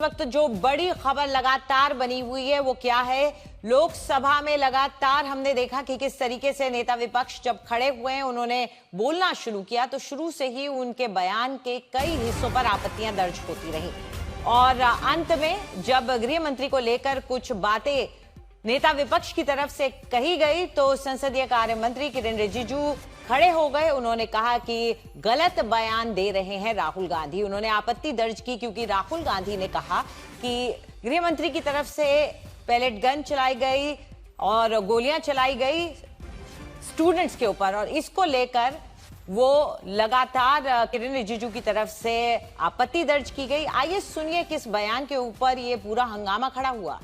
वक्त जो बड़ी खबर लगातार बनी हुई है वो क्या है। लोकसभा में लगातार हमने देखा कि किस तरीके से नेता विपक्ष जब खड़े हुए हैं उन्होंने बोलना शुरू किया तो शुरू से ही उनके बयान के कई हिस्सों पर आपत्तियां दर्ज होती रही और अंत में जब गृह मंत्री को लेकर कुछ बातें नेता विपक्ष की तरफ से कही गई तो संसदीय कार्य मंत्री किरेन रिजिजू खड़े हो गए। उन्होंने कहा कि गलत बयान दे रहे हैं राहुल गांधी। उन्होंने आपत्ति दर्ज की क्योंकि राहुल गांधी ने कहा कि गृह मंत्री की तरफ से पैलेट गन चलाई गई और गोलियां चलाई गई स्टूडेंट्स के ऊपर और इसको लेकर वो लगातार किरेन रिजिजू की तरफ से आपत्ति दर्ज की गई। आइए सुनिए किस बयान के ऊपर ये पूरा हंगामा खड़ा हुआ।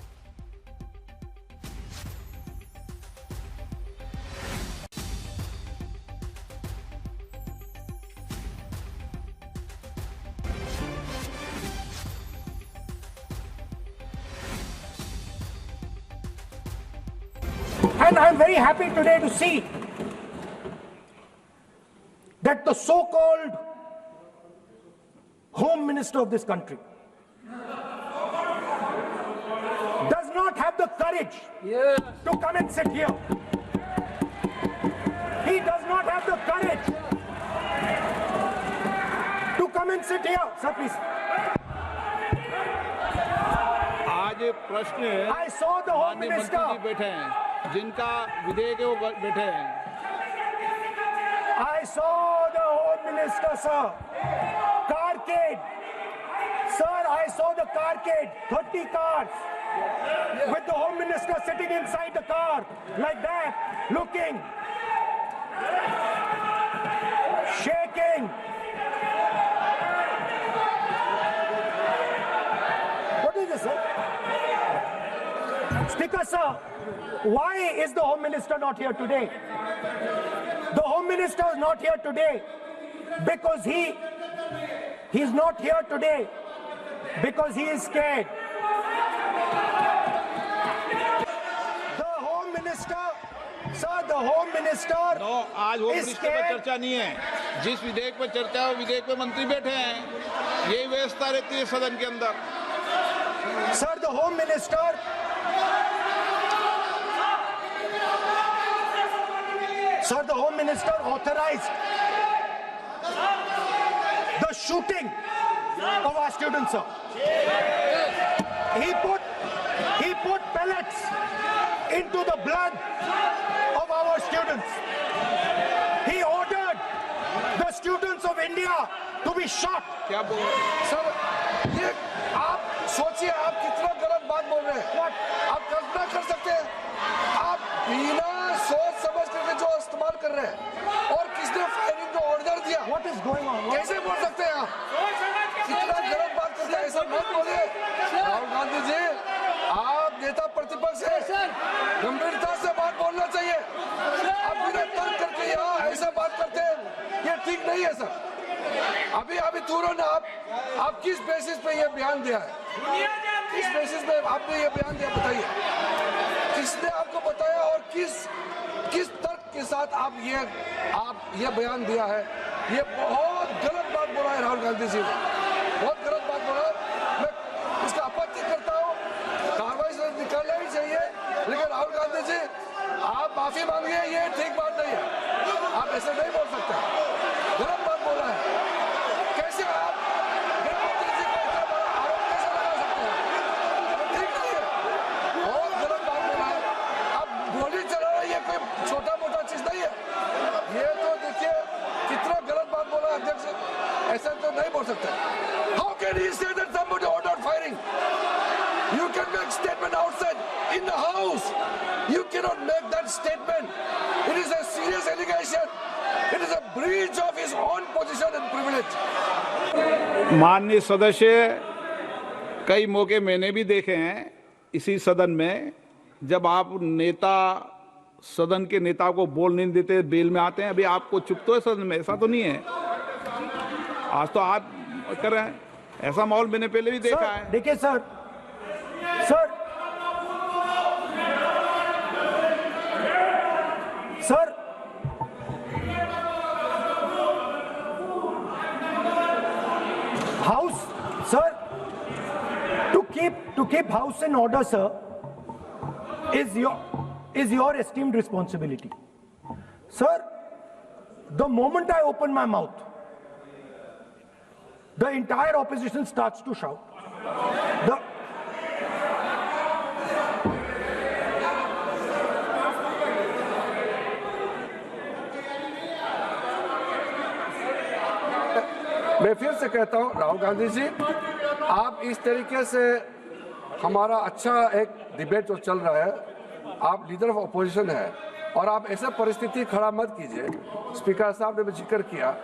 And I'm very happy today to see that the so-called Home Minister of this country does not have the courage to come and sit here. He does not have the courage to come and sit here. Sir, please. आज प्रश्न है I saw the Home माननीय मंत्री Minister. जी बैठे हैं जिनका विधेयक है वो बैठे हैं। I saw the Home Minister, sir. Carcade. Sir, I saw the carcade. 30 cars. With the Home Minister sitting inside the car. Like that. Looking. Shaking. What is this, sir? Speaker, sir. Why is the Home Minister not here today? The Home Minister is not here today because he's not here today because he is scared. The Home Minister, sir, the Home Minister आज home is minister पर scared. चर्चा नहीं है। जिस विधेयक पर चर्चा है वो विधेयक पे मंत्री बैठे हैं। यही व्यवस्था रहती है सदन के अंदर। Sir, the Home Minister Sir, the Home Minister authorized the shooting of our students, sir. He put pellets into the blood of our students. He ordered the students of India to be shot. क्या बोल sir, ये आप सोचिए आप कितना गलत बात बोल रहे हैं। आप कल्पना कर सकते हैं आप बिना सोच समझ करके जो इस्तेमाल कर रहे हैं और किसने फायरिंग का ऑर्डर दिया। What is going on? कैसे बोल सकते हैं आप? कितना गलत बात करते हैं, ऐसा मत बोलिए। राहुल गांधी जी, आप नेता प्रतिपक्ष हैं, गंभीरता से बात बोलना चाहिए। आप बिना तर्क करके यहाँ ऐसा बात करते हैं, ये ठीक नहीं है सर। अभी तुरंत आप किस बेसिस पे ये बयान दिया है? किस बेसिस पे आपने ये बयान दिया, बताइए। किसने आपको बताया और किस तर्क के साथ आप ये बयान दिया है? ये बहुत गलत बात बोला है राहुल गांधी जी, बहुत गलत बात बोला। मैं इसका आपत्ति करता हूँ, कार्रवाई से निकालना ही चाहिए, लेकिन राहुल गांधी जी आप माफी मांगिए, ये ठीक बात नहीं है। आप ऐसे नहीं बोल सकते, गलत बात बोला है। कैसे आप गृह मंत्री जी को इतना बड़ा आरोप कैसे लगा सकते हैं? ठीक नहीं है, बहुत गलत बात बोला है। आप गोली चलाना ये कोई छोटा मोटा चीज नहीं है। ये तो देखिए कितना गलत बात बोला अध्यक्ष, ऐसा तो नहीं बोल सकते। How can he say that somebody ordered firing? You can make statement outside in the house. You cannot make that statement. It is a serious allegation. It is a breach of his own position and privilege. माननीय सदस्य, कई मौके मैंने भी देखे हैं इसी सदन में जब आप नेता सदन के नेता को बोल नहीं देते, बेल में आते हैं। अभी आपको चुप तो है सदन में, ऐसा तो नहीं है। आज तो आप कर रहे हैं, ऐसा माहौल मैंने पहले भी देखा है। देखिए sir, house sir keep house in order, sir, is your esteemed responsibility. Sir, the moment I open my mouth, the entire opposition starts to shout. मैं फिर से कहता हूं, राहुल गांधी जी, आप इस तरीके से हमारा अच्छा एक डिबेट जो चल रहा है, आप लीडर ऑफ अपोजिशन है और आप ऐसे परिस्थिति खड़ा मत कीजिए। स्पीकर साहब ने भी जिक्र किया,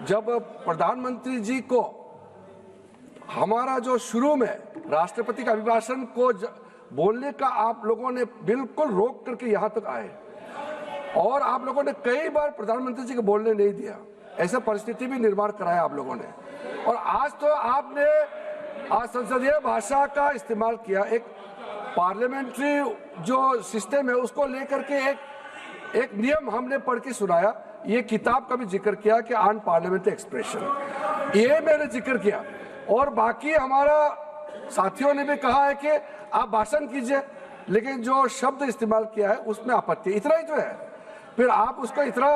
जब प्रधानमंत्री जी को हमारा जो शुरू में राष्ट्रपति का अभिभाषण को बोलने का आप लोगों ने बिल्कुल रोक करके यहाँ तक आए और आप लोगों ने कई बार प्रधानमंत्री जी को बोलने नहीं दिया, ऐसा परिस्थिति भी निर्माण कराया आप लोगों ने। और आज तो आपने आज संसदीय भाषा का इस्तेमाल किया, एक पार्लियामेंट्री जो सिस्टम है उसको लेकर के एक नियम हमने पढ़ के सुनाया। ये किताब का भी जिक्र किया कि अन पार्लियामेंट्री एक्सप्रेशन, ये मैंने जिक्र किया। और बाकी हमारा साथियों ने भी कहा है कि आप भाषण कीजिए, लेकिन जो शब्द इस्तेमाल किया है उसमें आपत्ति, इतना ही तो है। फिर आप उसको इतना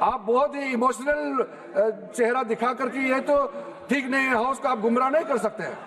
आप बहुत ही इमोशनल चेहरा दिखा करके ये तो ठीक नहीं है, हाउस को आप गुमराह नहीं कर सकते हैं।